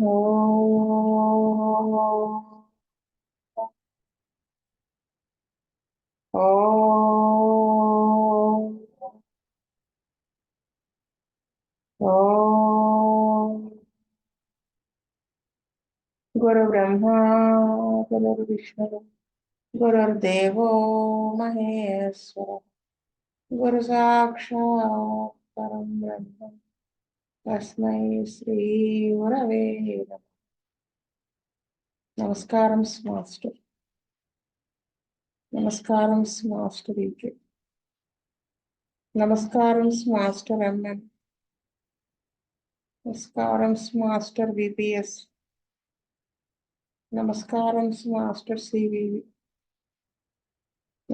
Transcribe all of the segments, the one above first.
ఓం ఓం ఓం గురు బ్రహ్మ గురు విష్ణు గురుర్దేవో మహేశ్వర గురు సాక్షాత్ పరం బ్రహ్మ తస్మై శ్రీ గురవే నమః. నమస్కారం మాస్టర్. నమస్కారం మాస్టర్ ఈకే. నమస్కారం మాస్టర్ ఎంఎన్. నమస్కారం మాస్టర్ విపిఎస్. నమస్కారం మాస్టర్ సివివి.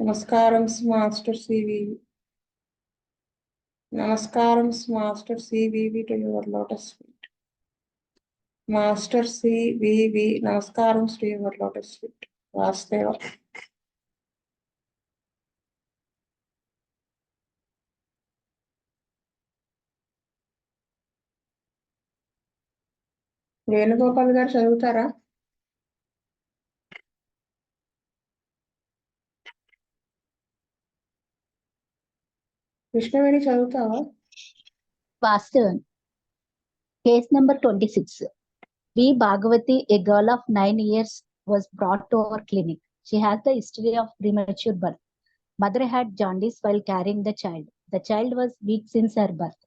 నమస్కారం మాస్టర్ సివివి. నమస్కారం master CVV to your lotus feet. Master CVV నమస్కారం టు యువర్ లోటస్ ఫీట్. వాస్తవ వేణుగోపాల్ గారు చదువుతారా? కృష్ణవేణి చదువుతావా? Vastavan. Case number 26. V. Bhagavati, a girl of 9 years, was brought to our clinic. She has the history of premature birth. Mother had jaundice while carrying the child. The child was weak since her birth.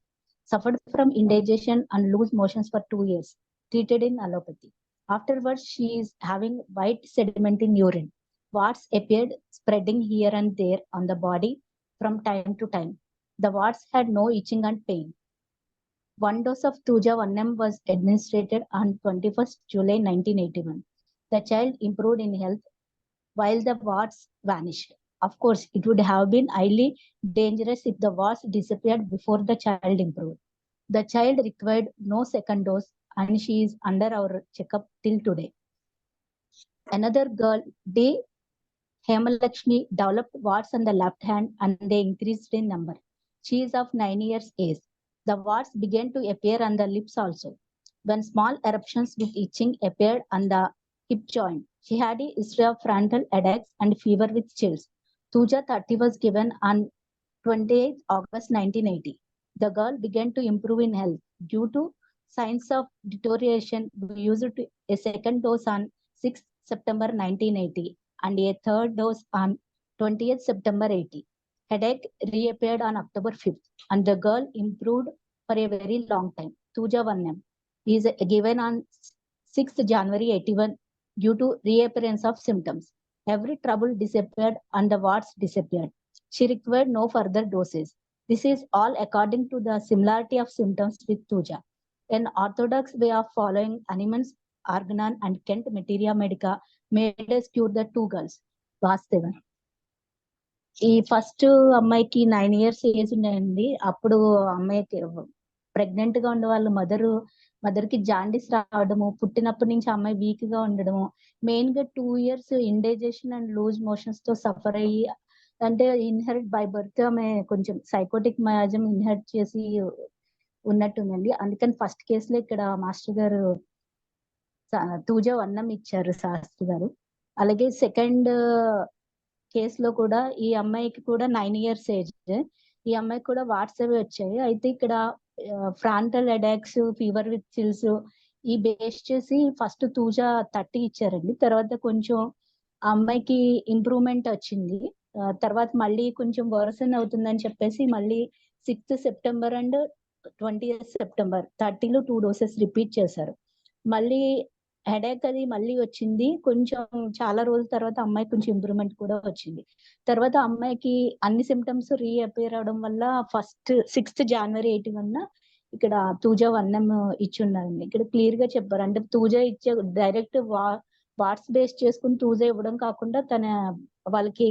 Suffered from indigestion and loose motions for 2 years. Treated in allopathy. Afterwards, she is having white sediment in urine. Warts appeared spreading here and there on the body from time to time. The warts had no itching and pain. 1 dose of Tuja 1M was administered on 21st July 1981. The child improved in health while the warts vanished. Of course, it would have been highly dangerous if the warts disappeared before the child improved. The child required no second dose and she is under our checkup till today. Another girl, D. Hemalakshmi, developed warts on the left hand and they increased in number. She is of 9 years age. The warts began to appear on the lips also. When small eruptions with itching appeared on the hip joint, she had a history of frontal headaches and fever with chills. Tuja 30 was given on 28 August 1980. The girl began to improve in health. Due to signs of deterioration, we used a second dose on 6 September 1980 and a third dose on 20th September 80. Headache reappeared on October 5th and the girl improved for a very long time. Tuja 1M is given on 6th January 81 due to reappearance of symptoms. Every trouble disappeared and the warts disappeared. She required no further doses. This is all according to the similarity of symptoms with Tuja. An orthodox way of following Animans, Arganan and Kent Materia Medica made us cure the 2 girls. Vastavan. ఈ first అమ్మాయికి 9 years age ఉన్నాయండి. అప్పుడు అమ్మాయికి pregnant గా ఉండే వాళ్ళ mother కి jaundice రావడము, పుట్టినప్పటి నుంచి అమ్మాయి వీక్ గా ఉండడము, మెయిన్ గా 2 years indigestion and loose motions తో సఫర్ అయ్యి, అంటే ఇన్హెరిట్ బై బర్త్ ఆమె కొంచెం సైకోటిక్ మయాజం ఇన్హెరిట్ చేసి ఉన్నట్టుందండి. అందుకని ఫస్ట్ కేసులో ఇక్కడ మాస్టర్ గారు తూజా 1M ఇచ్చారు శాస్త్రి గారు. అలాగే సెకండ్ కేసులో కూడా ఈ అమ్మాయికి కూడా 9 years ఏజ్. ఈ అమ్మాయికి కూడా వాట్స్ అవి వచ్చాయి. అయితే ఇక్కడ frontal headaches, fever with chills ఈ బేస్ చేసి ఫస్ట్ తూజా 30 ఇచ్చారండి. తర్వాత కొంచెం ఆ అమ్మాయికి ఇంప్రూవ్మెంట్ వచ్చింది. తర్వాత మళ్ళీ కొంచెం వర్సన్ అవుతుందని చెప్పేసి మళ్ళీ 6th September and 20th September 30లో 2 doses repeat చేశారు. మళ్ళీ హెడేక్ అది మళ్ళీ వచ్చింది. కొంచెం చాలా రోజుల తర్వాత అమ్మాయికి కొంచెం ఇంప్రూవ్మెంట్ కూడా వచ్చింది. తర్వాత అమ్మాయికి అన్ని సిమ్టమ్స్ రీఅపియర్ అవడం వల్ల 6th January 81 ఇక్కడ తూజా 1M ఇచ్చి ఉన్నారండి. ఇక్కడ క్లియర్ గా చెప్పారు. అంటే తూజా ఇచ్చే డైరెక్ట్ వాట్స్ బేస్ చేసుకుని తూజా ఇవ్వడం కాకుండా తన వాళ్ళకి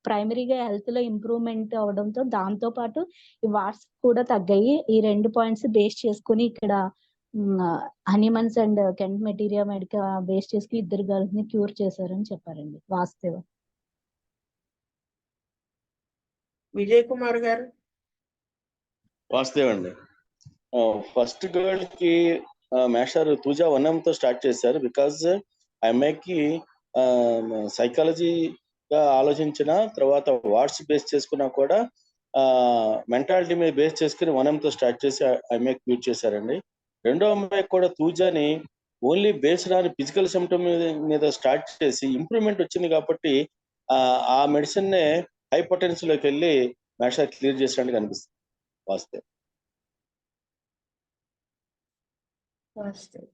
ప్రైమరీగా హెల్త్ లో ఇంప్రూవ్మెంట్ అవడంతో దాంతో పాటు ఈ వాట్స్ కూడా తగ్గాయి. ఈ 2 పాయింట్స్ బేస్ చేసుకుని ఇక్కడ Hahnemann's and Kent materia medica base చేసుకుని 2 girls ని క్యూర్ చేశారని చెప్పారండి. వాస్తవ విజయ్ కుమార్ గారు. వాస్తవండి. ఫస్ట్ గర్ల్ కి మేస్టర్ తూజా 1M తో స్టార్ట్ చేశారు. బికాజ్ అమ్మాయికి సైకాలజీగా ఆలోచించిన తర్వాత వాట్స్ బేస్ చేసుకున్నా కూడా మెంటాలిటీ మీద బేస్ చేసుకుని 1M తో స్టార్ట్ చేసి అమ్మాయికి క్యూట్ చేశారండి. రెండో అమ్మాయికి కూడా తూజాని only based on physical symptom మీద స్టార్ట్ చేసి ఇంప్రూవ్మెంట్ వచ్చింది కాబట్టి ఆ మెడిసిన్ నే హైపోటెన్సీ లోకి వెళ్ళి మేషర్ క్లియర్ చేసినట్టు కనిపిస్తుంది. వాస్తవం.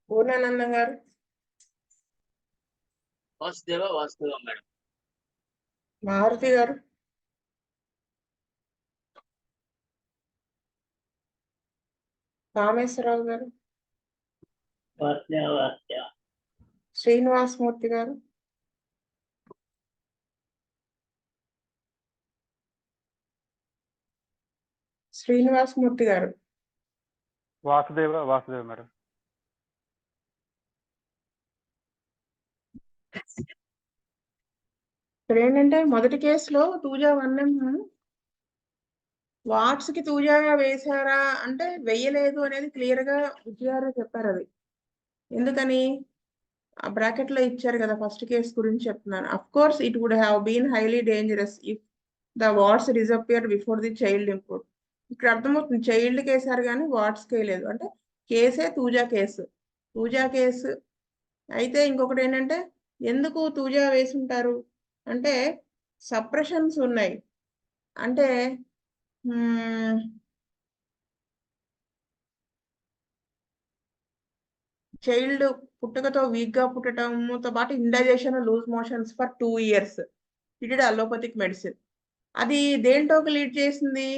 పూర్ణానందం గారు. వాస్తవం మేడం. మారుతి గారు. కామేశ్వరరావు గారు. శ్రీనివాసమూర్తి గారు. శ్రీనివాసమూర్తి గారు. వాసుదేవ మేడం. ఇక్కడ ఏంటంటే మొదటి కేసులో తూజా 1M వాట్స్ కి తూజా వేశారా అంటే వెయ్యలేదు అనేది క్లియర్ గా విజయారా చెప్పారు. అది ఎందుకని ఆ బ్రాకెట్ లో ఇచ్చారు కదా, ఫస్ట్ కేసు గురించి చెప్తున్నాను. Of course it would have been highly dangerous if the warts disappear before the child improve. ఇక్కడ అర్థమవుతుంది, చైల్డ్ కేసారు కానీ వాట్స్ కేయలేదు అంటే కేసే తూజా కేసు. అయితే ఇంకొకటి ఏంటంటే ఎందుకు తూజా వేసుంటారు అంటే సప్రెషన్స్ ఉన్నాయి. అంటే చైల్డ్ పుట్టుకతో వీక్ గా పుట్టడంతో పాటు indigestion, loose motions for 2 years ఇటు అలోపతిక్ మెడిసిన్. అది దేంట్లోకి లీడ్ చేసింది?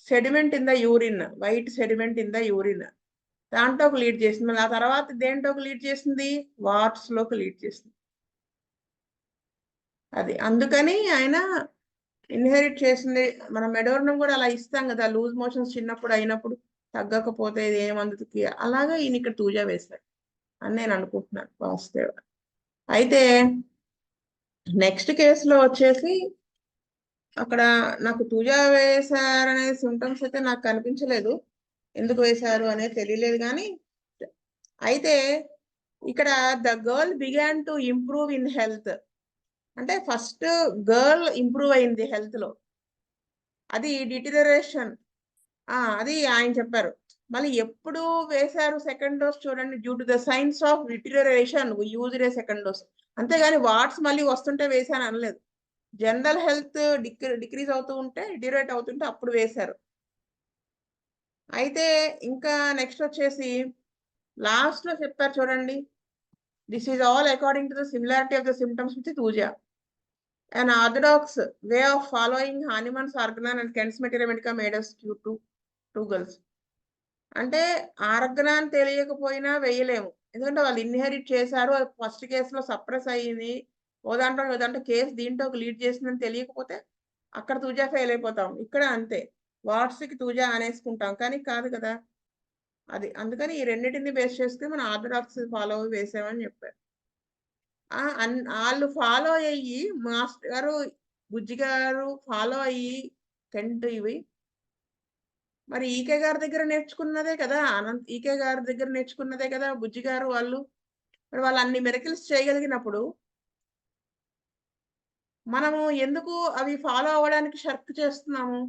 Sediment in the urine, white sediment in the urine దాంట్లోకి లీడ్ చేసింది. మళ్ళీ ఆ తర్వాత దేంట్లోకి లీడ్ చేసింది? వాట్స్ లోకి లీడ్ చేసింది. అది అందుకని ఆయన ఇన్హెరిట్ చేసింది. మనం మెడోర్నం కూడా అలా ఇస్తాం కదా, లూజ్ మోషన్స్ చిన్నప్పుడు అయినప్పుడు తగ్గకపోతే ఇది ఏమందుకి, అలాగా ఈయన ఇక్కడ తూజా వేశాడు అని నేను అనుకుంటున్నాను వాసుదేవ. అయితే నెక్స్ట్ కేసులో వచ్చేసి అక్కడ నాకు తూజా వేశారనే సిమ్టమ్స్ అయితే నాకు కనిపించలేదు, ఎందుకు వేశారు అనేది తెలియలేదు. కానీ అయితే ఇక్కడ the girl began to improve in health అంటే ఫస్ట్ గర్ల్ ఇంప్రూవ్ అయింది హెల్త్ లో, అది డిటిరరేషన్ అది ఆయన చెప్పారు. మళ్ళీ ఎప్పుడు వేశారు సెకండ్ డోస్ చూడండి, due to the signs of deterioration used a second dose. అంతేగాని వాట్స్ మళ్ళీ వస్తుంటే వేశాను అనలేదు. జనరల్ హెల్త్ డిక్రీజ్ అవుతూ ఉంటే, డిరేట్ అవుతుంటే అప్పుడు వేశారు. అయితే ఇంకా నెక్స్ట్ వచ్చేసి లాస్ట్ లో చెప్పారు చూడండి, this is all according to the similarity of the symptoms with thuja. An orthodox way of following Hahnemann's organon and Kent's materia medica made us two girls. అంటే ఆర్గనాన్ తెలియకపోయినా వేయలేము, ఎందుకంటే వాళ్ళు ఇన్హెరిట్ చేశారు. First కేసులో suppress అయ్యింది, ఓదాంట్లో case దీంట్లో lead చేసిందని తెలియకపోతే అక్కడ తూజా ఫెయిల్ అయిపోతాం. ఇక్కడ అంతే, వాట్స్కి తూజా అనేసుకుంటాం, కానీ కాదు కదా అది. అందుకని ఈ రెండింటిని బేస్ చేసుకుని మనం ఆర్థడాక్స్ ఫాలో వేసామని చెప్పారు. వాళ్ళు ఫాలో అయ్యి మాస్టర్ గారు, బుజ్జి గారు ఫాలో అయ్యి కెంట్ ఇవి మరి ఈకే గారి దగ్గర నేర్చుకున్నదే కదా, ఈకే గారి దగ్గర నేర్చుకున్నదే కదా బుజ్జి గారు వాళ్ళు. మరి వాళ్ళు అన్ని మిరకిల్స్ చేయగలిగినప్పుడు మనము ఎందుకు అవి ఫాలో అవ్వడానికి షర్క్ చేస్తున్నాము?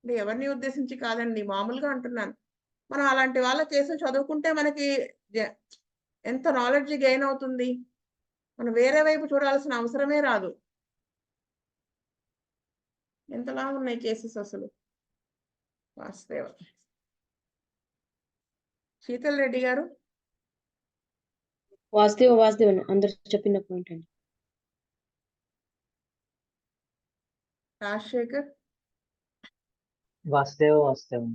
అంటే ఎవరిని ఉద్దేశించి కాదండి, మామూలుగా అంటున్నాను. మనం అలాంటి వాళ్ళ కేసులు చదువుకుంటే మనకి ఎంత నాలెడ్జ్ గెయిన్ అవుతుంది, మనం వేరే వైపు చూడాల్సిన అవసరమే రాదు. ఎంతలా ఉన్నాయి కేసెస్ అసలు వాస్తవ. శీతల్ రెడ్డి గారు. వాస్తవ అందరు చెప్పిన పాయింట్ అండి. రాజశేఖర్. వాస్తవం.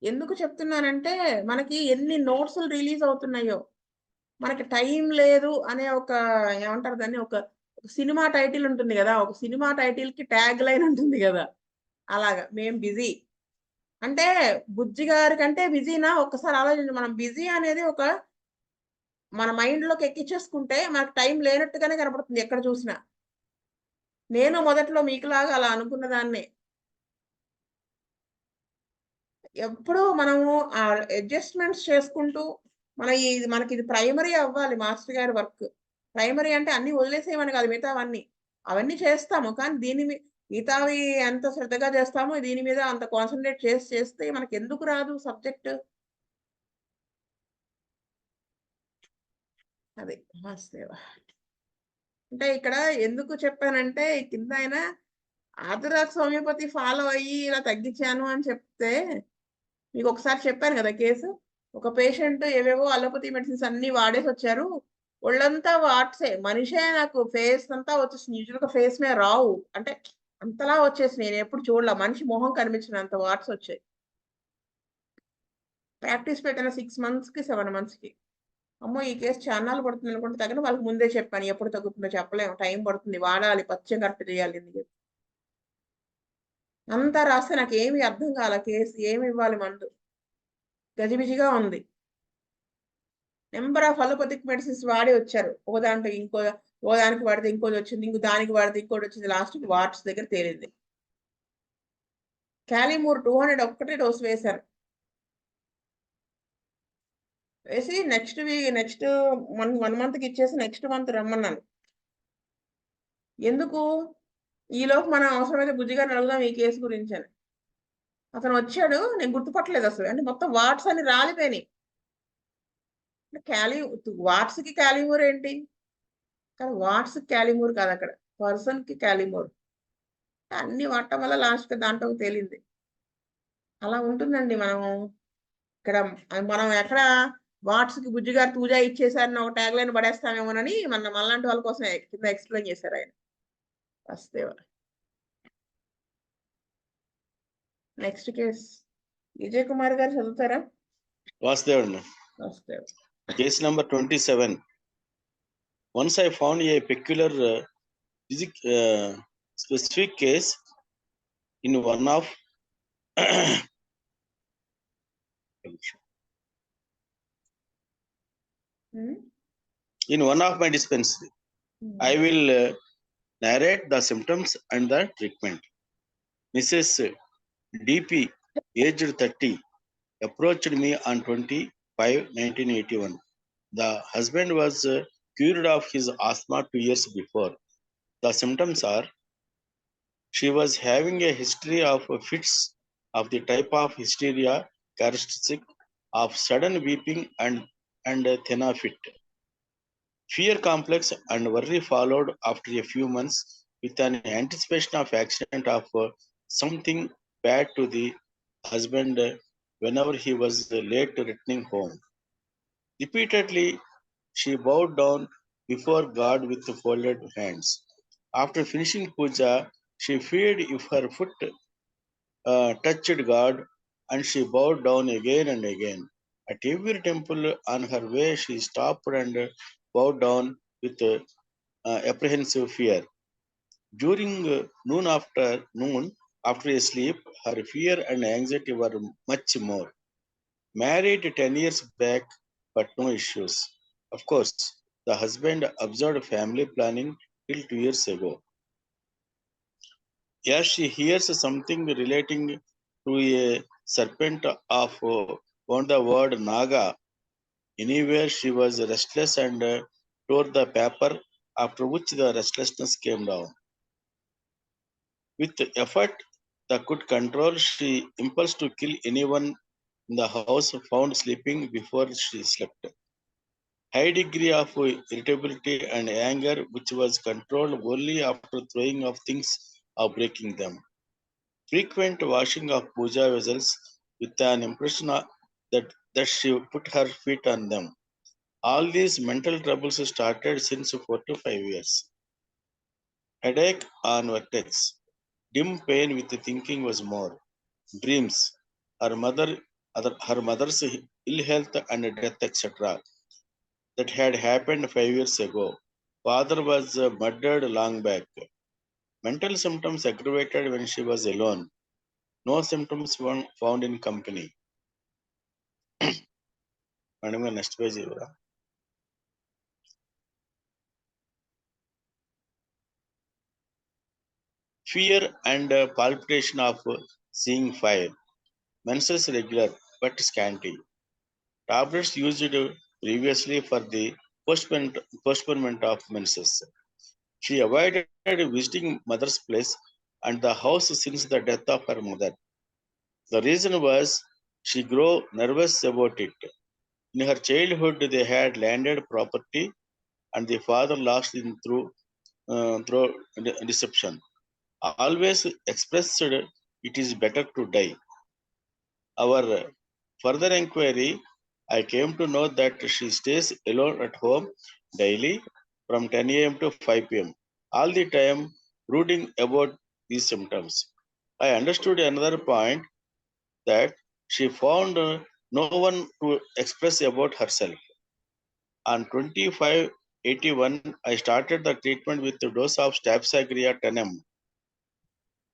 ఎందుకు చెప్తున్నానంటే మనకి ఎన్ని నోట్స్లు రిలీజ్ అవుతున్నాయో, మనకి టైం లేదు అనే ఒక ఏమంటారు దాన్ని, ఒక సినిమా టైటిల్ ఉంటుంది కదా, ఒక సినిమా టైటిల్ కి ట్యాగ్ లైన్ ఉంటుంది కదా, అలాగా మేం బిజీ అంటే బుజ్జి గారి కంటే బిజీనా ఒక్కసారి ఆలోచించి. మనం బిజీ అనేది ఒక మన మైండ్ లోకి ఎక్కించేసుకుంటే మనకు టైం లేనట్టుగానే కనపడుతుంది ఎక్కడ చూసినా. నేను మొదట్లో మీకులాగా అలా అనుకున్న దాన్నే. ఎప్పుడూ మనము ఆ అడ్జస్ట్మెంట్స్ చేసుకుంటూ మనకి ఇది ప్రైమరీ అవ్వాలి మాస్టర్ గారి వర్క్. ప్రైమరీ అంటే అన్ని వదిలేసేయమని కాదు మిగతావన్నీ. అవన్నీ చేస్తాము. కానీ మిగతావి ఎంత శ్రద్ధగా చేస్తామో దీని మీద అంత కాన్సంట్రేట్ చేస్తే మనకెందుకు రాదు సబ్జెక్ట్? అది వాస్తవ. అంటే ఇక్కడ ఎందుకు చెప్పానంటే కింద ఆయన ఆర్థడాక్స్ హోమియోపతి ఫాలో అయ్యి ఇలా తగ్గించాను అని చెప్తే మీకు ఒకసారి చెప్పాను కదా కేసు. ఒక పేషెంట్ ఏవేవో అలోపతి మెడిసిన్స్ అన్ని వాడేసొచ్చారు. ఒళ్ళంతా వాట్సే. మనిషే నాకు ఫేస్ అంతా వచ్చేసింది. యూజువల్‌గా ఫేస్ మీద రావు. అంటే అంతలా వచ్చేసినాయి. నేనెప్పుడు చూడలా. మనిషి మొహం కనిపించినంత వాట్స్ వచ్చాయి. ప్రాక్టీస్ పెట్టిన 6 మంత్స్‌కి, 7 మంత్స్‌కి. అమ్మో! ఈ కేసు చాన్నాళ్ళు పడుతుంది అనుకుంటే తగని వాళ్ళకి ముందే చెప్పాను. ఎప్పుడు తగ్గుతుందో చెప్పలేము. టైం పడుతుంది. వాడాలి. పథ్యం కరెక్ట్ చేయాలి అని చెప్పి. అంతా రాస్తే నాకేమి అర్థం కాలా కేసు. ఏమి ఇవ్వాలి మందు. గజిబిజిగా ఉంది. నెంబర్ ఆఫ్ అలోపతిక్ మెడిసిన్స్ వాడి వచ్చారు. ఓ దానికి వాడితే ఇంకోటొచ్చింది. దానికి వాడితే ఇంకోటొచ్చింది. లాస్ట్‌కి వాట్స్ దగ్గర తేలింది. కాలిమూర్ 200 ఒక్కటే డోస్ వేశారు. వేసి నెక్స్ట్ 1 మంత్‌కి ఇచ్చేసి నెక్స్ట్ మంత్ రమ్మన్నాను. ఎందుకు? ఈలోపు మనం అవసరమైతే బుజ్జి గారిని అడుగుదాం ఈ కేసు గురించని. అతను వచ్చాడు. నేను గుర్తుపట్టలేదు అసలు. అంటే మొత్తం వాట్స్ అన్ని రాలిపోయినాయి. వాట్స్‌కి కాలిమూర్ ఏంటి? కానీ వాట్స్‌కి కాలిమూర్ కాదక్కడ. పర్సన్‌కి కాలిమూర్. అన్నీ వాడటం వల్ల లాస్ట్‌కి దాంట్లో తేలింది. అలా ఉంటుందండి ఇక్కడ మనం ఎక్కడ వాట్స్‌కి బుజ్జి గారు తూజా ఇచ్చేసారని ఒక ట్యాగ్‌లైన్ పడేస్తామేమోనని మనలాంటి వాళ్ళ కోసం కింద ఎక్స్‌ప్లెయిన్ చేశారాయన. వాస్తవ. నెక్స్ట్ కేస్ విజయ్ కుమార్ గారు చదువుతారా? వాసుదేవ్. వాస్తవ. Case number 27. Once I found a peculiar specific case in one of in one of my dispensary. I will narrate the symptoms and the treatment. Mrs. DP, aged 30, approached me on 25/1981. The husband was cured of his asthma 2 years before. The symptoms are: she was having a history of fits of the type of hysteria characteristic of sudden weeping and tena fit. Fear complex and worry followed after a few months with an anticipation of accident of something bad to the husband whenever he was late returning home. Repeatedly, she bowed down before God with folded hands. After finishing puja, she feared if her foot touched God, and she bowed down again and again. At every temple on her way, she stopped and bowed down with apprehensive fear. During noon, after a sleep, her fear and anxiety were much more. Married 10 years back, but no issues. Of course, the husband observed family planning till 2 years ago. As she hears something relating to a serpent of on the word Naga, anywhere she was restless and tore the paper, after which the restlessness came down. With effort that could control, she impulse to kill anyone in the house found sleeping before she slept. High degree of irritability and anger, which was controlled only after throwing of things or breaking them. Frequent washing of puja vessels with an impression that she put her feet on them. All these mental troubles started since 4 to 5 years. Headache on vertex. Dim pain with thinking was more. Dreams. Her mother's ill health and death, etc. That had happened 5 years ago. Father was murdered long back. Mental symptoms aggravated when she was alone. No symptoms found in company. Madam, next page. Fear and palpitation of seeing fire. menses regular but scanty. Tablets used previously for the postponement of menses. She avoided visiting mother's place and the house since the death of her mother. The reason was she grew nervous about it. In her childhood, they had landed property, and the father lost it through deception. Always expressed it is better to die. Our further inquiry, I came to know that she stays alone at home daily from 10 a.m. to 5 p.m. All the time brooding about these symptoms. I understood another point that she found no one to express about herself. On 2581, I started the treatment with a dose of Staphylococcus 10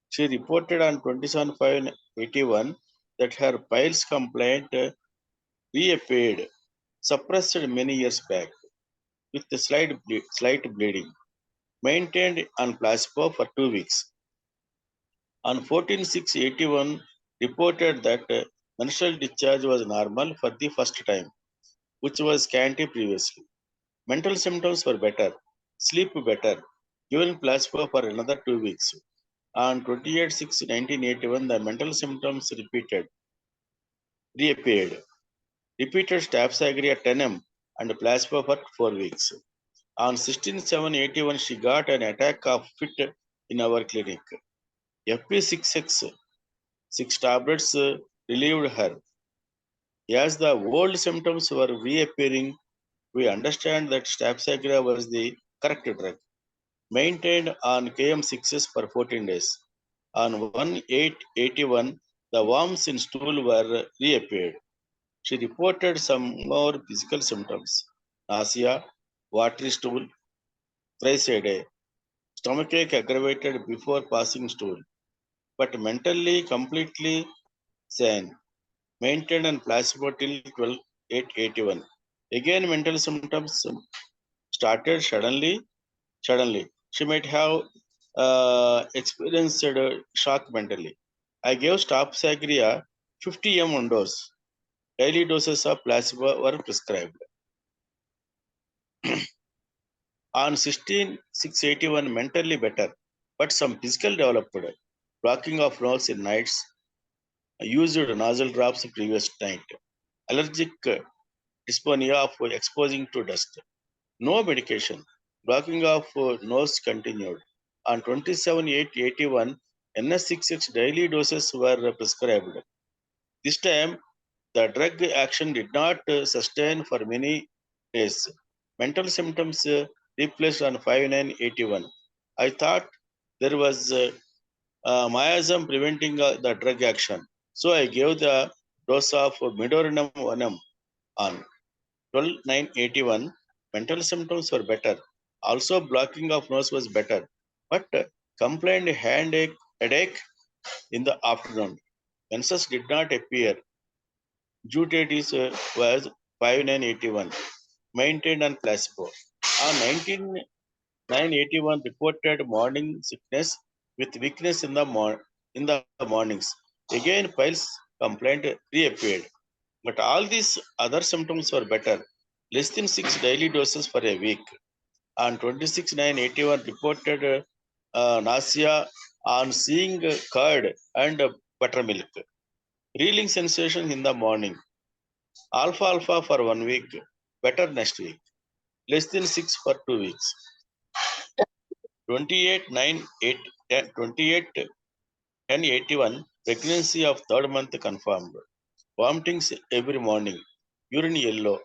She reported on 27/5/81 that her piles complaint reappeared, suppressed many years back, with a slight bleeding, maintained on placebo for 2 weeks. On 14/6/81, reported that menstrual discharge was normal for the first time, which was scanty previously. Mental symptoms were better, sleep better, given placebo for another 2 weeks. On 28/6/1981, the mental symptoms reappeared. Repeated Staphylococcus at 10 and placebo for 4 weeks. On 16/7/81, she got an attack of fit in our clinic. FP6X, 6 tablets relieved her. As the old symptoms were reappearing, we understand that Staphylococcus was the correct drug. Maintained on KM6s for 14 days. On 1/8/81, the worms in stool were reappeared. She reported some more physical symptoms: nausea, watery stool, thrice a day, stomachache aggravated before passing stool, but mentally completely sane. Maintained on placebo till 12/8/81. Again, mental symptoms started suddenly. She might have experienced a shock mentally. I gave Staphylococcus 50 ml dose. Daily doses of placebo were prescribed. On 16/6/81, mentally better, but some physical developed. Blocking of nose in nights, used nostril drops previous night. Allergic dyspnea of exposing to dust. No medication. Blocking of nose continued. On 27/8/81, NS66 daily doses were prescribed. This time, the drug action did not sustain for many days. Mental symptoms replaced on 5/9/81. I thought there was miasm preventing the drug action. So I gave the dose of Midorinum 1M on 12/9/81. Mental symptoms were better. Also, blocking of nose was better, but complained headache in the afternoon. Menses did not appear. Due date was 5/9/81. Maintained on placebo. On 19/9/81, reported morning sickness with weakness in the mornings. Again, piles complaint reappeared. But all these other symptoms were better. Less than 6 daily doses for a week. On 26/9/81, reported nausea on seeing curd and buttermilk. Reeling sensation in the morning. Alpha for 1 week. Better next week. Less than 6 for 2 weeks. 28/10/81, pregnancy of 3rd month confirmed. Vomitings every morning. Urine yellow.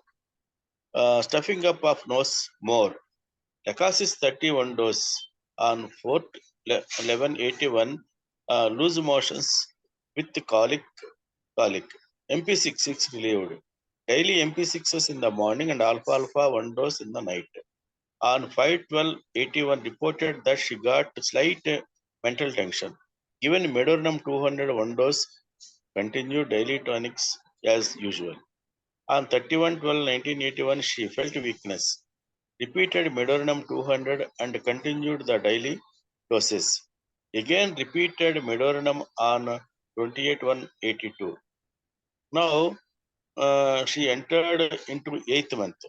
Stuffing up of nose more. Lacasis 31 dose on 4/11/81. Loose motions with colic. MP66 relieved. Daily MP6s in the morning and alpha 1 dose in the night. On 5/12/81, reported that she got slight mental tension. Given Medorinum 200 1 dose, continued daily tonics as usual. On 31/12/1981, she felt weakness. Repeated Medorinum 200 and continued the daily doses. Again repeated Medorinum on 28/1/82. Now she entered into 8th month.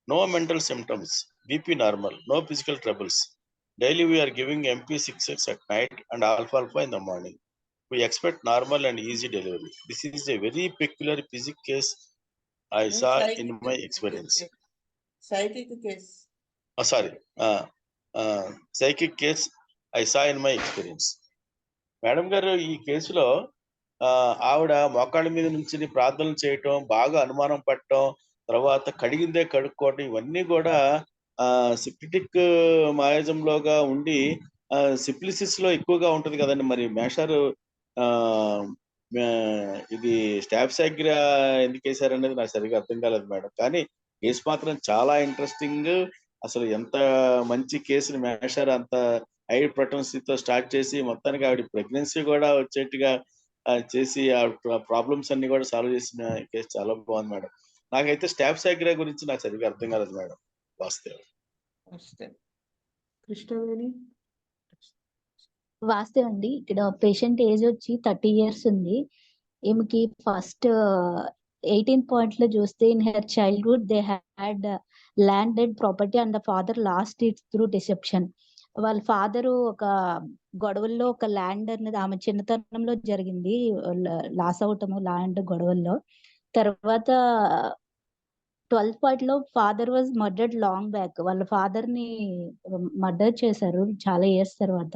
No mental symptoms, BP normal, no physical troubles. Daily we are giving MP66 at night and alfalfa in the morning. We expect normal and easy delivery. This is a very peculiar physic case I saw in my experience. Psychic case. Psychic case I saw in my experience. Madam గారు ఈ కేసులో ఆవిడ మోకాళ్ళ మీద నుంచి ప్రార్థనలు చేయటం, బాగా అనుమానం పడటం, తర్వాత కడిగిందే కడుక్కోవటం, ఇవన్నీ కూడా సిప్లిటిక్ మాయాజంలోగా ఉండి సిప్లిసిస్ లో ఎక్కువగా ఉంటది కదండి. మరి మేషారు ఇది స్టాఫ్సాగ్రియా ఎందుకు వేశారనేది నాకు సరిగా అర్థం కాలేదు మేడం. కానీ కేసు మాత్రం చాలా ఇంట్రెస్టింగ్. అసలు ఎంత మంచి కేసుని మేషారు అంత హై పొటెన్సీతో స్టార్ట్ చేసి మొత్తానికి ఆవిడ ప్రెగ్నెన్సీ కూడా వచ్చేట్టుగా చేసి ఆ ప్రాబ్లమ్స్ అన్ని కూడా సాల్వ్ చేసిన కేసు చాలా బాగుంది మేడం. నాకైతే స్టాఫ్సాగ్రియా గురించి నాకు సరిగా అర్థం కాలేదు మేడం. వాస్తవం అండి. ఇక్కడ పేషెంట్ ఏజ్ వచ్చి 30 years ఉంది. ఈమెకి ఫస్ట్ 18th point లో చూస్తే in her childhood they had landed property and the father lost it through deception. వాళ్ళ ఫాదరు ఒక గొడవల్లో ఒక ల్యాండ్ అనేది ఆమె చిన్నతనంలో జరిగింది, లాస్ అవటము ల్యాండ్ గొడవల్లో. తర్వాత 12th part లో father was murdered long back. వాళ్ళ ఫాదర్ ని మర్డర్ చేశారు చాలా ఇయర్స్ తర్వాత.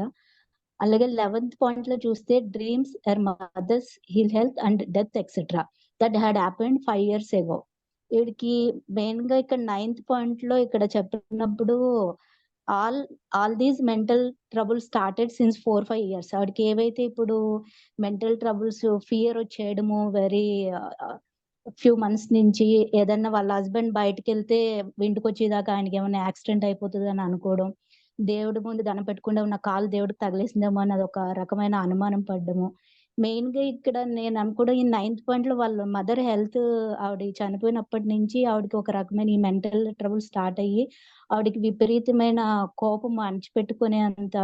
అలాగే 11th point లో చూస్తే dreams her mother's ill health and death etcetera that had happened 5 years ago. వీడికి మెయిన్ గా ఇక్కడ 9th point లో ఇక్కడ చెప్పినప్పుడు all these mental trouble started since 4-5 years. ఆవిడకి ఏవైతే ఇప్పుడు మెంటల్ ట్రబుల్స్ ఫియర్ వచ్చేయడము వెరీ ఫ్యూ మంత్స్ నుంచి, ఏదన్నా వాళ్ళ హస్బెండ్ బయటకు వెళ్తే ఇంటికి వచ్చేదాకా ఆయనకి ఏమైనా యాక్సిడెంట్ అయిపోతుంది అని అనుకోవడం, దేవుడి ముందు దండం పెట్టుకుంటే ఉన్న కాలు దేవుడికి తగిలేసిందేమో అన్నది ఒక రకమైన అనుమానం పడ్డము. మెయిన్ గా ఇక్కడ నేను అనుకోవడం ఈ 9th point లో వాళ్ళ మదర్ హెల్త్ ఆవిడ చనిపోయినప్పటి నుంచి ఆవిడకి ఒక రకమైన ఈ మెంటల్ ట్రబుల్ స్టార్ట్ అయ్యి ఆవిడకి విపరీతమైన కోపం అణిచిపెట్టుకునే అంత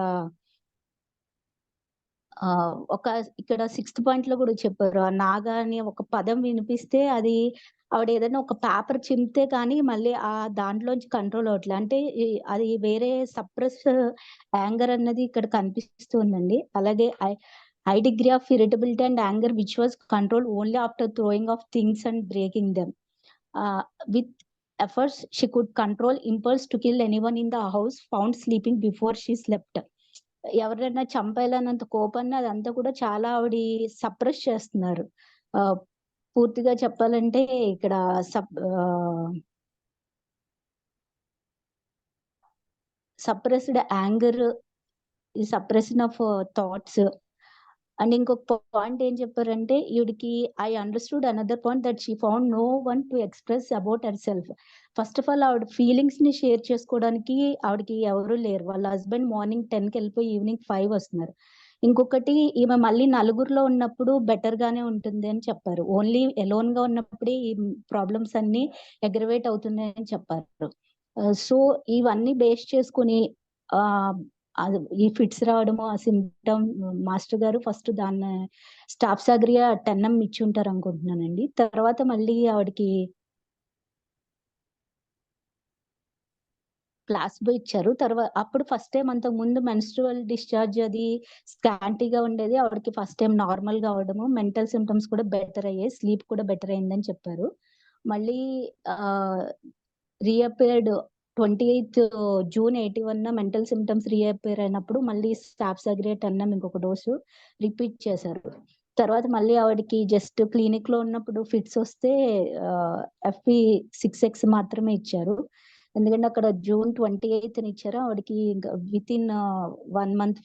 ఒక ఇక్కడ 6th point లో కూడా చెప్పారు. ఆ నాగా అని ఒక పదం వినిపిస్తే అది ఆవిడ ఏదైనా ఒక పేపర్ చింపితే కానీ మళ్ళీ ఆ దాంట్లోంచి కంట్రోల్ అవట్లేదు. అంటే అది వేరే సప్రెస్ యాంగర్ అన్నది ఇక్కడ కనిపిస్తుందండి. అలాగే high degree of irritability and anger which was controlled only after throwing of things and breaking them. With efforts she could control impulse to kill anyone in the house found sleeping before she slept. ఎవరైనా చంపేయాలన్నంత కోపాన్ని అదంతా కూడా చాలా ఆవిడ suppress చేస్తున్నారు. పూర్తిగా చెప్పాలంటే ఇక్కడ suppressed anger, suppression of thoughts. And ఇంకొక పాయింట్ ఏం చెప్పారంటే ఈవిడికి I understood another point that she found no one to express about herself. First of all ఆవిడ ఫీలింగ్స్ ని షేర్ చేసుకోవడానికి ఆవిడకి ఎవరు లేరు. వాళ్ళ హస్బెండ్ మార్నింగ్ 10కి వెళ్ళిపోయి ఈవినింగ్ 5 వస్తున్నారు. ఇంకొకటి ఈమె మళ్ళీ నలుగురిలో ఉన్నప్పుడు బెటర్ గానే ఉంటుంది అని చెప్పారు. ఓన్లీ ఎలోన్ గా ఉన్నప్పుడే ఈ ప్రాబ్లమ్స్ అన్ని అగ్రవేట్ అవుతున్నాయి అని చెప్పారు. సో ఇవన్నీ బేస్ చేసుకుని ఈ ఫిట్స్ రావడము ఆ సిమ్టమ్ మాస్టర్ గారు ఫస్ట్ దాన్ని స్టాఫ్సాగ్రియా 10 ఇచ్చి ఉంటారు అనుకుంటున్నానండి. తర్వాత మళ్ళీ ఆవిడకి ప్లాసిబో ఇచ్చారు. తర్వాత అప్పుడు ఫస్ట్ టైం అంతకు ముందు మెన్స్ట్రువల్ డిశ్చార్జ్ అది స్కాంటీగా ఉండేది, ఆవిడకి ఫస్ట్ టైం నార్మల్ గా అవడము, మెంటల్ సిమ్టమ్స్ కూడా బెటర్ అయ్యాయి, స్లీప్ కూడా బెటర్ అయిందని చెప్పారు. మళ్ళీ రీఅపేర్డ్ 28th June 81 మెంటల్ సిమ్టమ్స్ రీఅపేర్ అయినప్పుడు మళ్ళీ స్టాఫ్సాగ్రియా 10 ఇంకొక డోసు రిపీట్ చేశారు. తర్వాత మళ్ళీ ఆవిడకి జస్ట్ క్లినిక్ లో ఉన్నప్పుడు ఫిట్స్ వస్తే FP6X మాత్రమే ఇచ్చారు. ఎందుకంటే అక్కడ June 28th ఇచ్చారు. ఆవిడకి విత్ ఇన్ 1 month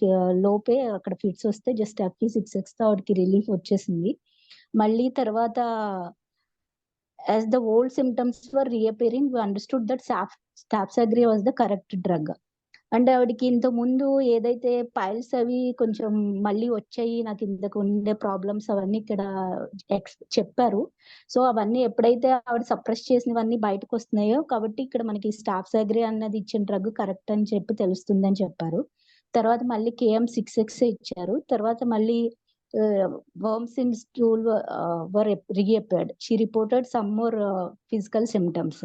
లోపే అక్కడ ఫిట్స్ వస్తే జస్ట్ FP6X తో ఆవిడకి రిలీఫ్ వచ్చేసింది. మళ్ళీ తర్వాత as the old symptoms were reappearing, we understood that స్టాఫ్సాగ్రియా was the correct drug. అంటే ఆవిడకి ఇంత ముందు ఏదైతే పైల్స్ అవి కొంచెం మళ్ళీ వచ్చాయి, నాకు ఇంతకు ఉండే ప్రాబ్లమ్స్ అవన్నీ ఇక్కడ చెప్పారు. సో అవన్నీ ఎప్పుడైతే ఆవిడ సప్రెస్ చేసినవన్నీ బయటకు వస్తున్నాయో కాబట్టి ఇక్కడ మనకి స్టాఫ్సాగ్రియా అన్నది ఇచ్చిన డ్రగ్ కరెక్ట్ అని చెప్పి తెలుస్తుందని చెప్పారు. తర్వాత మళ్ళీ KM6X ఇచ్చారు. తర్వాత మళ్ళీ worms in stool were reappeared. She reported some more physical symptoms.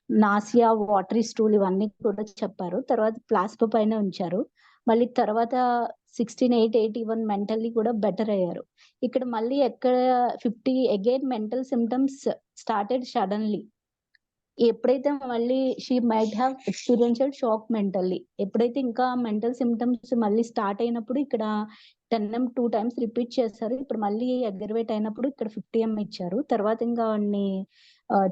Nausea, watery stool ఇవన్నీ కూడా చెప్పారు. తర్వాత ప్లాస్పో పైన ఉంచారు. మళ్ళీ తర్వాత 16/8/81 మెంటల్లీ కూడా బెటర్ అయ్యారు. ఇక్కడ మళ్ళీ ఎక్కడ 50 again mental symptoms started suddenly. ఎప్పుడైతే మళ్ళీ she might have experienced shock mentally. ఎప్పుడైతే ఇంకా మెంటల్ సిమ్టమ్స్ మళ్ళీ స్టార్ట్ అయినప్పుడు ఇక్కడ 10 2 times రిపీట్ చేశారు. ఇప్పుడు మళ్ళీ అగ్రవేట్ అయినప్పుడు ఇక్కడ 50 ఇచ్చారు. తర్వాత ఇంకా అన్ని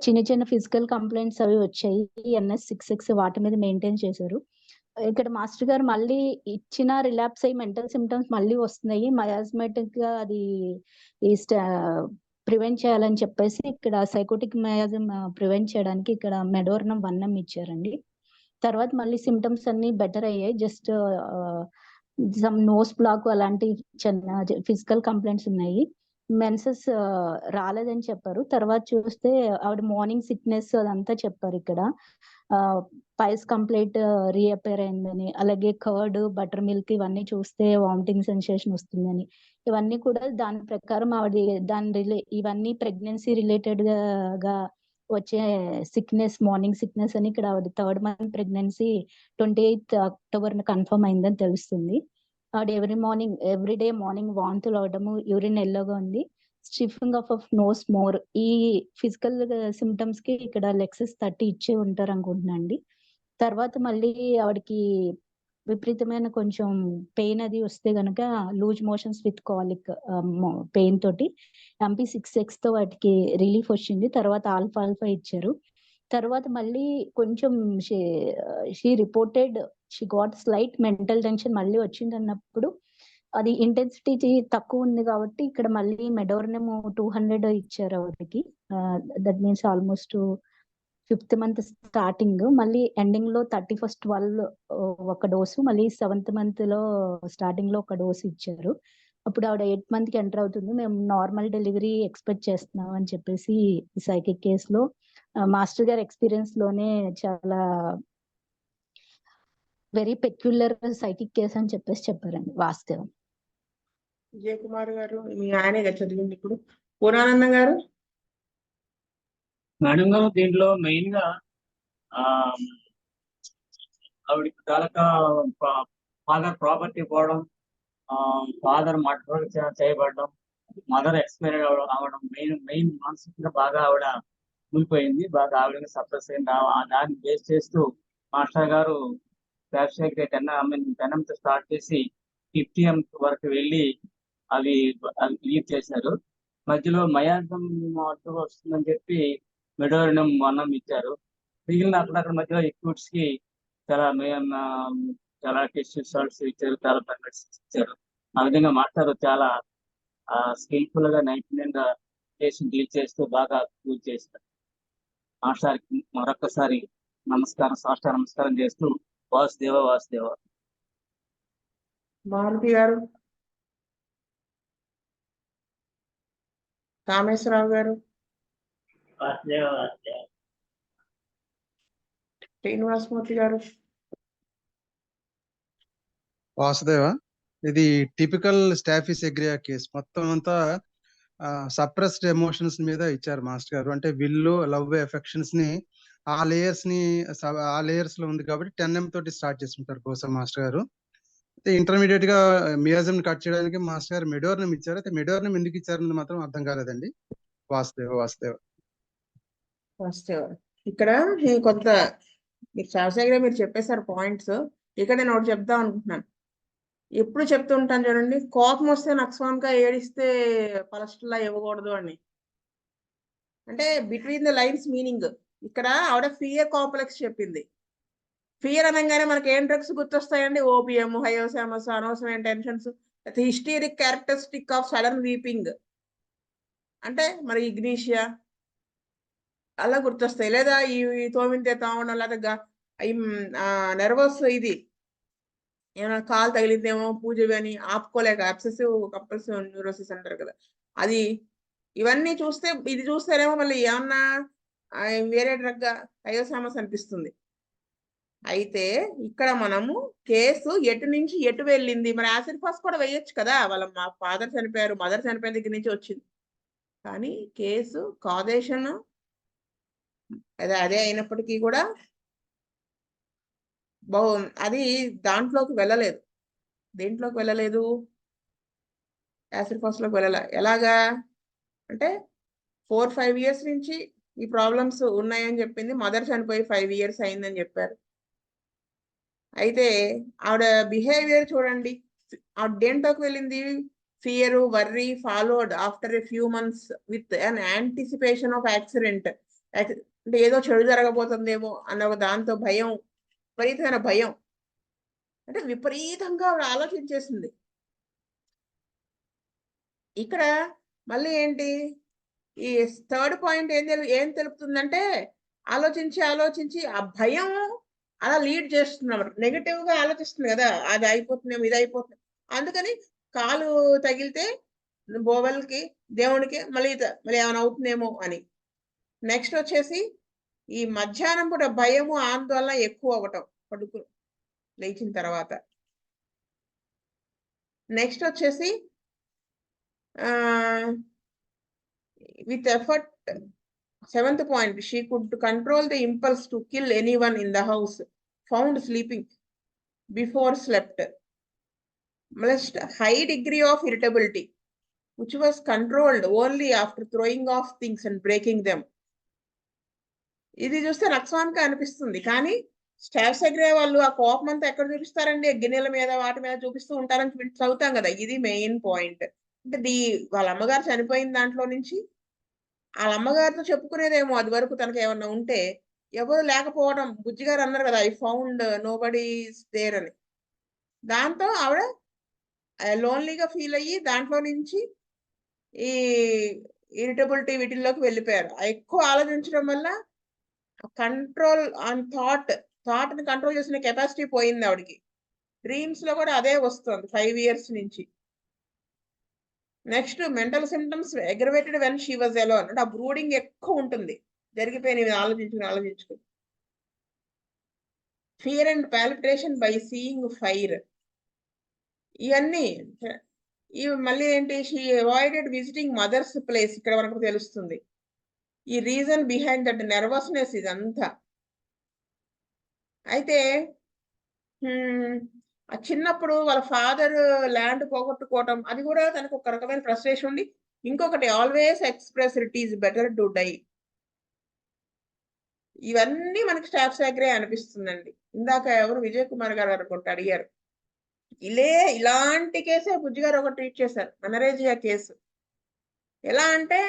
చిన్న చిన్న ఫిజికల్ కంప్లైంట్స్ అవి వచ్చాయి. NS66 వాటి మీద మెయింటైన్ చేశారు. ఇక్కడ మాస్టర్ గారు మళ్ళీ ఇచ్చిన రిలాప్స్ అయ్యి మెంటల్ సిమ్టమ్స్ మళ్ళీ వస్తున్నాయి. మయాజ్మాటిక్ గా అది ప్రివెంట్ చేయాలని చెప్పేసి ఇక్కడ సైకోటిక్ మయాజం ప్రివెంట్ చేయడానికి ఇక్కడ మెడోర్నం 1 ఇచ్చారండి. తర్వాత మళ్ళీ సిమ్టమ్స్ అన్ని బెటర్ అయ్యాయి. జస్ట్ సమ్ నోస్ బ్లాక్ అలాంటి చిన్న ఫిజికల్ కంప్లైంట్స్ ఉన్నాయి. మెన్సెస్ రాలేదని చెప్పారు. తర్వాత చూస్తే ఆవిడ మార్నింగ్ సిక్నెస్ అదంతా చెప్పారు. ఇక్కడ పైల్స్ కంప్లీట్ రీఅపేర్ అయిందని, అలాగే కర్డ్, బటర్ మిల్క్ ఇవన్నీ చూస్తే వామిటింగ్ సెన్సేషన్ వస్తుందని, ఇవన్నీ కూడా దాని ప్రకారం ఆవిడ ఇవన్నీ ప్రెగ్నెన్సీ రిలేటెడ్ గా వచ్చే సిక్నెస్, మార్నింగ్ సిక్నెస్ అని ఇక్కడ ఆవిడ 3rd month pregnancy 28th October confirm అయిందని తెలుస్తుంది. ఆవిడ ఎవ్రీడే మార్నింగ్ వాంతులు అవడము, యూరిన్ ఎల్లోగా ఉంది, స్టిఫింగ్ ఆఫ్ నోస్ మోర్. ఈ ఫిజికల్ సిమ్టమ్స్ కి ఇక్కడ లెక్సస్ 30 ఇచ్చే ఉంటారు అనుకుంటున్నా అండి. తర్వాత మళ్ళీ ఆవిడకి విపరీతమైన కొంచెం పెయిన్ అది వస్తే గనక లూజ్ మోషన్స్ విత్ కాలిక్ పెయిన్ తోటి MP6X తో వాటికి రిలీఫ్ వచ్చింది. తర్వాత ఆల్ఫా ఇచ్చారు. తర్వాత మళ్ళీ కొంచెం she reported she got slight mental tension మళ్ళీ వచ్చింది అన్నప్పుడు అది ఇంటెన్సిటీ తక్కువ ఉంది కాబట్టి ఇక్కడ మళ్ళీ మెడోర్నమ్ 200 ఇచ్చారు ఆవిడకి. That means almost 5th month starting, మళ్ళీ ఎండింగ్ లో 31st 12 ఒక డోసు, మళ్ళీ 7th month లో స్టార్టింగ్ లో ఒక డోసు ఇచ్చారు. అప్పుడు ఆవిడ 8th month కి ఎంటర్ అవుతుంది. మేము నార్మల్ డెలివరీ ఎక్స్పెక్ట్ చేస్తున్నాం అని చెప్పేసి ఈ సైకిక్ కేసులో మాస్టర్ గారి ఎక్స్పీరియన్స్ లోనే చాలా వెరీ పెక్యులర్ సైకిక్ కేసు అని చెప్పేసి చెప్పారండి వాస్తవం. విజయ్ కుమార్ గారు మీ ఆయనే చదివింది ఇప్పుడు. పూర్ణానందం గారు. మేడం గారు దీంట్లో మెయిన్ గా ఆవిడకి తాలూకా ఫాదర్ ప్రాపర్టీ పోవడం, ఫాదర్ మర్డర్ చేయబడడం, మదర్ ఎక్స్పైర్ అవడం మెయిన్ మానసికంగా బాగా ఆవిడ కూలిపోయింది. బాగా ఆవిడకి సప్రెస్ అయింది. దాన్ని బేస్ చేస్తూ మాస్టర్ గారు వ్యాబ్స్ట్రాక్ట్ 10 తో స్టార్ట్ చేసి 50 వరకు వెళ్ళి అవి లీవ్ చేశారు. మధ్యలో మయాజం వస్తుందని చెప్పి మెడోరినం 1 ఇచ్చారు. మిగిలిన అక్కడక్కడ మధ్యలో ఎక్యూట్స్ కి చాలా టెస్ట్ సాల్ట్స్ ఇచ్చారు, చాలా టాబ్లెట్స్ ఇచ్చారు. ఆ విధంగా మాస్టర్ చాలా స్కిల్ఫుల్ గా నైపుణ్యంగా కేసుని డీల్ చేస్తూ బాగా యూజ్ చేశారు. మాస్టర్కి మరొకసారి నమస్కారం చేస్తూ వాసుదేవ. మారుతి గారు. కామేశ్వరరావు గారు. శ్రీనివాసమూర్తి గారు. వాసుదేవ. ఇది టిపికల్ స్టాఫిస్ ఎగ్రియా కేసు. మొత్తం అంతా సప్రెస్డ్ ఎమోషన్స్ మీద ఇచ్చారు మాస్టర్ గారు. అంటే విల్లు, లవ్, ఎఫెక్షన్స్ ని ఆ లేయర్స్ లో ఉంది కాబట్టి 10M తోటి స్టార్ట్ చేసుకుంటారు బహుశా మాస్టర్ గారు. అయితే ఇంటర్మీడియట్ గా మియాజం కట్ చేయడానికి మాస్టర్ గారు మెడోర్నం ఇచ్చారు. అయితే మెడోర్నం ఎందుకు ఇచ్చారన్నది మాత్రం అర్థం కాలేదండి. వాసుదేవ. ఇక్కడ కొంత మీరు శాస్త్రగా మీరు చెప్పేశారు పాయింట్స్. ఇక్కడ నేను ఒకటి చెప్దాం అనుకుంటున్నాను. ఎప్పుడు చెప్తూ ఉంటాను చూడండి, కోపం వస్తే నక్సవాన్గా ఏడిస్తే పలస్ట్లా ఇవ్వకూడదు అని. అంటే బిట్వీన్ ద లైన్స్ మీనింగ్ ఇక్కడ ఆవిడ ఫియర్ కాంప్లెక్స్ చెప్పింది. ఫియర్ అనగానే మనకి ఏం డ్రగ్స్ గుర్తొస్తాయండి? ఓపియం, హయోసామస్, అనవసరమైన tensions, hysteric characteristic of sudden weeping అంటే మరి ఇగ్నీషియా అలా గుర్తొస్తాయి. లేదా ఈ తోమింతే తావడం, లేదా నెర్వస్ ఇది ఏమైనా కాలు తగిలిందేమో పూజ అని ఆపుకోలేక అబ్సెసివ్ కంపల్సివ్ న్యూరోసిస్ అంటారు కదా అది. ఇవన్నీ చూస్తే ఇది చూస్తేనేమో మళ్ళీ ఏమన్నా వేరే డ్రగ్ హయోసామస్ అనిపిస్తుంది. అయితే ఇక్కడ మనము కేసు ఎటు నుంచి ఎటు వెళ్ళింది, మరి యాసిడ్ ఫాస్ కూడా వేయొచ్చు కదా, వాళ్ళ మా ఫాదర్ చనిపోయారు, మదర్ చనిపోయిన దగ్గర నుంచి వచ్చింది. కానీ కేసు కాజేషన్ అదే అయినప్పటికీ కూడా అది దాంట్లోకి వెళ్ళలేదు. దేంట్లోకి వెళ్ళలేదు? యాసిడ్ ఫాస్ లోకి వెళ్ళాల. ఎలాగా అంటే 4-5 years నుంచి ఈ ప్రాబ్లమ్స్ ఉన్నాయని చెప్పింది. మదర్ చనిపోయి 5 years అయిందని చెప్పారు. అయితే ఆవిడ బిహేవియర్ చూడండి, ఆవిడ దేంట్లోకి వెళ్ళింది? Fear, worry followed after a few months with an anticipation of accident. అంటే ఏదో చెడు జరగబోతుందేమో అన్న దాంతో భయం, విపరీతమైన భయం. అంటే విపరీతంగా ఆవిడ ఆలోచించేసింది. ఇక్కడ మళ్ళీ ఏంటి, ఈ థర్డ్ పాయింట్ ఏం తెలుపుతుందంటే, ఆలోచించి ఆ భయం అలా లీడ్ చేస్తున్నాం, నెగటివ్ గా ఆలోచిస్తుంది కదా, అది అయిపోతుందేమో, ఇది అయిపోతుంది, అందుకని కాలు తగిలితే బోవెల్కి దేవుడికి మళ్ళీ ఏమైనా అవుతుందేమో అని. నెక్స్ట్ వచ్చేసి ఈ మధ్యాహ్నం పూట భయము ఆందోళన ఎక్కువ అవ్వటం పడుకు లేచిన తర్వాత. నెక్స్ట్ వచ్చేసి with effort, 7th point, she could control the impulse to kill anyone in the house found sleeping before slept. Most high degree of irritability, which was controlled only after throwing off things and breaking them. ఇది చూస్తే రక్స్వామికి అనిపిస్తుంది, కానీ స్టాఫ్సగ్రే వాళ్ళు ఆ కోపం అంతా ఎక్కడ చూపిస్తారండి? గిన్నెల మీద వాటి మీద చూపిస్తూ ఉంటారని చదువుతాం కదా. ఇది మెయిన్ పాయింట్. అంటే వాళ్ళ అమ్మగారు చనిపోయిన దాంట్లో నుంచి వాళ్ళ అమ్మగారితో చెప్పుకునేదేమో అది వరకు తనకు ఏమన్నా ఉంటే, ఎవరు లేకపోవడం. బుజ్జిగారు అన్నారు కదా, I found nobody there అని. దాంతో ఆవిడ లోన్లీగా ఫీల్ అయ్యి దాంట్లో నుంచి ఈ ఇరిటబిలిటీ వీటిల్లోకి వెళ్ళిపోయారు. ఎక్కువ ఆలోచించడం వల్ల కంట్రోల్ ఆన్ థాట్ ని కంట్రోల్ చేసిన కెపాసిటీ పోయింది ఆవిడకి. డ్రీమ్స్ లో కూడా అదే వస్తుంది 5 years నుంచి. Next mental symptoms aggravated when she was alone. అంటే ఆ బ్రూడింగ్ ఎక్కువ ఉంటుంది, జరిగిపోయినవి ఆలోచించుకుని. Fear and palpitation by seeing fire. ఇవన్నీ మళ్ళీ ఏంటి, she avoided visiting mother's place. ఇక్కడ వరకు తెలుస్తుంది ఈ రీజన్ బిహైండ్ దట్ నెర్వస్నెస్ ఇదంతా. అయితే ఆ చిన్నప్పుడు వాళ్ళ ఫాదర్ ల్యాండ్ పోగొట్టుకోవటం, అది కూడా తనకు ఒక రకమైన ఫ్రస్ట్రేషన్ ఉంది. ఇంకొకటి always express it is better to die. ఇవన్నీ మనకి స్టాఫ్సగ్రే అనిపిస్తుందండి. ఇందాక ఎవరు విజయ్ కుమార్ గారు అనుకుంటా అడిగారు, ఇలాంటి కేసే బుజ్జి గారు ఒక ట్రీట్ చేశారు, మనరేజియా కేసు. ఎలా అంటే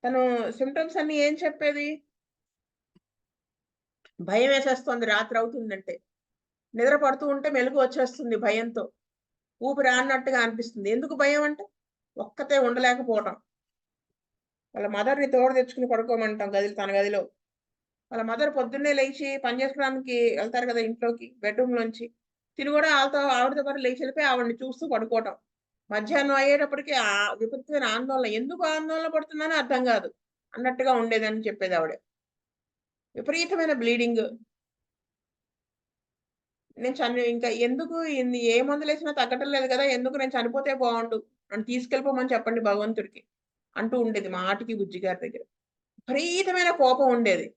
తను సిమ్టమ్స్ అన్ని ఏం చెప్పేది, భయం వేసేస్తుంది రాత్రి అవుతుందంటే, నిద్ర పడుతూ ఉంటే మెలుగు వచ్చేస్తుంది భయంతో, ఊపిరి ఆడినట్టుగా అనిపిస్తుంది. ఎందుకు భయం అంటే ఒక్కతే ఉండలేకపోవటం. వాళ్ళ మదర్ని తోడు తెచ్చుకుని పడుకోమంటాం తన గదిలో. వాళ్ళ మదర్ పొద్దున్నే లేచి పని చేసుకోవడానికి వెళ్తారు కదా ఇంట్లోకి, బెడ్రూమ్ లోంచి. తిని కూడా ఆవిడతో పాటు లేచి వెళ్ళిపోయి ఆవిడని చూస్తూ పడుకోవటం. మధ్యాహ్నం అయ్యేటప్పటికి ఆ విపరీతమైన ఆందోళన, ఎందుకు ఆందోళన పడుతున్నానో అర్థం కాదు అన్నట్టుగా ఉండేదని చెప్పేది ఆవిడ. విపరీతమైన బ్లీడింగ్. నేను ఇంకా ఎందుకు ఏ మందులు వేసినా తగ్గటం లేదు కదా, ఎందుకు నేను చనిపోతే బాగుండు, నన్ను తీసుకెళ్ళిపోమని చెప్పండి భగవంతుడికి అంటూ ఉండేది మాటికి బుజ్జి గారి దగ్గర. విపరీతమైన కోపం ఉండేది.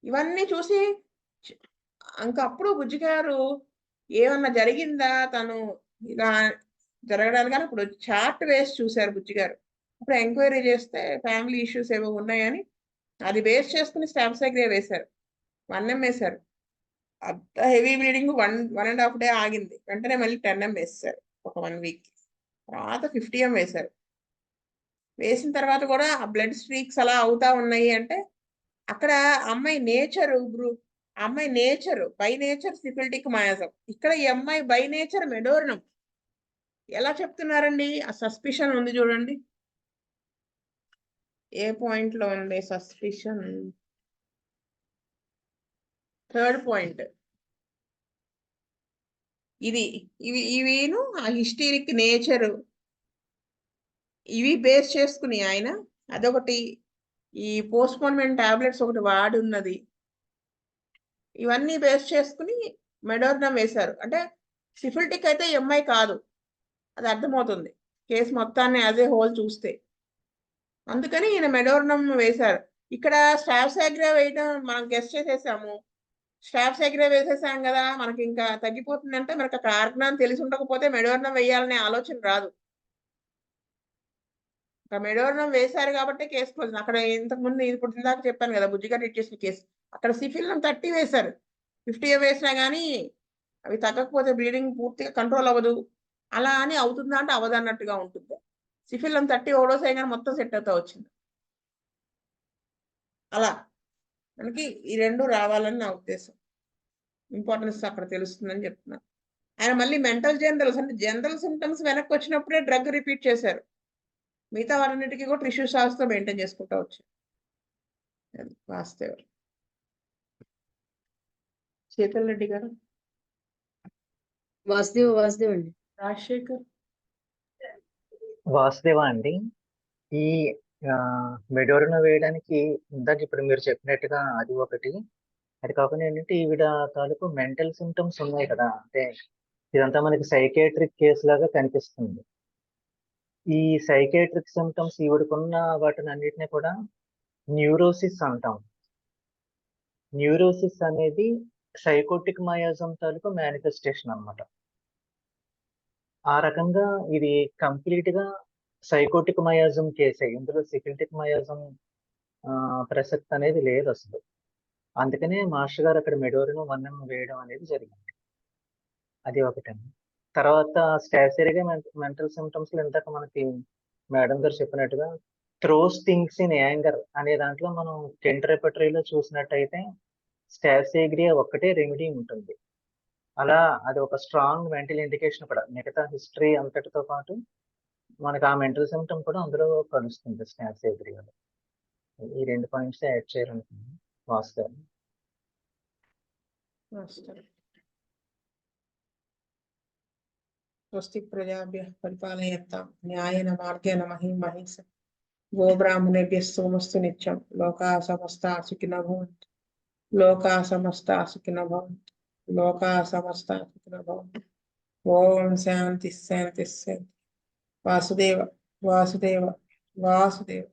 ఇవన్నీ చూసి ఇంకా అప్పుడు బుజ్జి గారు ఏమన్నా జరిగిందా తను ఇలా జరగడానికి, అప్పుడు చార్ట్ వేసి చూశారు బుజ్జి గారు. అప్పుడు ఎంక్వైరీ చేస్తే ఫ్యామిలీ ఇష్యూస్ ఏవో ఉన్నాయని అది బేస్ చేసుకుని స్టాఫ్సగ్రే వేశారు. 1M వేశారు. అంత హెవీ బ్లీడింగ్ 1.5 day ఆగింది. వెంటనే మళ్ళీ 10M వేశారు ఒక 1 week. తర్వాత 50M వేశారు. వేసిన తర్వాత కూడా ఆ బ్లడ్ స్ట్రీక్స్ అలా అవుతా ఉన్నాయి. అంటే అక్కడ అమ్మాయి nature by nature syphilitic miasm. ఇక్కడ ఈ అమ్మాయి బై నేచర్ మెడోర్నం. ఎలా చెప్తున్నారండి? ఆ సస్పిషన్ ఉంది చూడండి, ఏ పాయింట్ లో ఉంది సస్పిషన్? 3rd point. ఇవిను ఆ హిస్టీరిక్ నేచర్ ఇవి బేస్ చేసుకుని ఆయన అదొకటి, ఈ పోస్ట్పోన్మెంట్ టాబ్లెట్స్ ఒకటి వాడి ఉన్నది. ఇవన్నీ బేస్ చేసుకుని మెడోర్నం వేశారు. అంటే సిఫిలిటిక్ అయితే ఎంఐ కాదు, అది అర్థమవుతుంది కేసు మొత్తాన్ని యాజ్ ఏ హోల్ చూస్తే. అందుకని ఈయన మెడోర్నం వేశారు. ఇక్కడ స్టాఫ్ సాగ్రా వేయడం మనం గెస్ట్ చేసేసాము. స్టాఫ్ సాగ్రా వేసేసాం కదా, మనకి ఇంకా తగ్గిపోతుందంటే మనకు ఆ కారణం తెలిసి ఉండకపోతే మెడోర్నం వేయాలనే ఆలోచన రాదు. మెడోర్నం వేశారు కాబట్టి కేసు క్లోజ్. అక్కడ ఇంతకుముందు ఇప్పుడు ఇందాక చెప్పాను కదా బుజ్జిగా ట్రీట్ చేసిన కేసు, అక్కడ సిఫిల్నం 30 వేశారు. 50 వేసినా కానీ అవి తగ్గకపోతే బ్లీడింగ్ పూర్తిగా కంట్రోల్ అవ్వదు. అలా అని అవుతుందా అంటే అవ్వదు అన్నట్టుగా ఉంటుంది. సిఫిల్నం 30 ఓడోస్ అయ్యి కానీ మొత్తం సెట్ అవుతా వచ్చింది. అలా మనకి ఈ రెండు రావాలని నా ఉద్దేశం. ఇంపార్టెన్స్ అక్కడ తెలుస్తుందని చెప్తున్నాను. ఆయన మళ్ళీ మెంటల్ జనరల్స్ అంటే జనరల్ సిమ్టమ్స్ వెనక్కి వచ్చినప్పుడే డ్రగ్ రిపీట్ చేశారు. మిగతా వాటన్నిటికీ కూడా టిష్యూ సాల్స్తో మెయింటైన్ చేసుకుంటా వచ్చారు. అది వాస్తవం. శీతల్ రెడ్డి గారు. వాసుదేవ్ అండి. రాజశేఖర్. వాసుదేవ అండి, ఈ మెడోరినా వేయడానికి ఇందాక ఇప్పుడు మీరు చెప్పినట్టుగా అది ఒకటి. అది కాకుండా ఏంటంటే ఈవిడ తాలూకు మెంటల్ సిమ్టమ్స్ ఉన్నాయి కదా, అంటే ఇదంతా మనకి సైకేట్రిక్ కేసు లాగా కనిపిస్తుంది. ఈ సైకేట్రిక్ సిమ్టమ్స్ ఈవిడకున్న వాటిని అన్నిటిని కూడా న్యూరోసిస్ అంటాం. న్యూరోసిస్ అనేది సైకోటిక్ మయాజం తాలూకు మేనిఫెస్టేషన్ అన్నమాట. ఆ రకంగా ఇది కంప్లీట్ గా సైకోటిక్ మయాజం కేసే, ఇందులో సిఫిలిటిక్ మయాజం ప్రసక్తి అనేది లేదు అసలు. అందుకనే మాస్టర్ గారు అక్కడ మెడోరినా 1M వేయడం అనేది జరిగింది. అది ఒకటండి. తర్వాత స్టాఫిరియా మెంటల్ సిమ్టమ్స్ లో ఇందాక మనకి మేడం గారు చెప్పినట్టుగా థ్రోస్ థింగ్స్ ఇన్ యాంగర్ అనే దాంట్లో మనం కెంట్ రెపటరీలో చూసినట్టయితే స్టాఫిరియా ఒక్కటే రెమెడీ ఉంటుంది. అలా అది ఒక స్ట్రాంగ్ మెంటల్ ఇండికేషన్ కూడా, మిగతా హిస్టరీ అంతటితో పాటు మనకి ఆ మెంటల్ సిమ్టమ్ కూడా అందులో కలుస్తుంది స్టాఫిరియాలో. ఈ 2 పాయింట్స్ యాడ్ చేయాలనుకున్నాను వాస్తవం. స్వస్తి ప్రజాభ్యః పరిపాలయతాం న్యాయేన మార్గేణ మహిం మహిష గోబ్రాహ్మణేభ్యः సోమస్తు నిత్యం లోకాః సమస్తాః సుఖినో భవంతు. లోకాః సమస్తాః సుఖినో భవంతు. లోకాః సమస్తాః సుఖినో భవంతు. ఓం శాంతి శాంతి శాంతి. వాసుదేవ వాసుదేవ వాసుదేవ.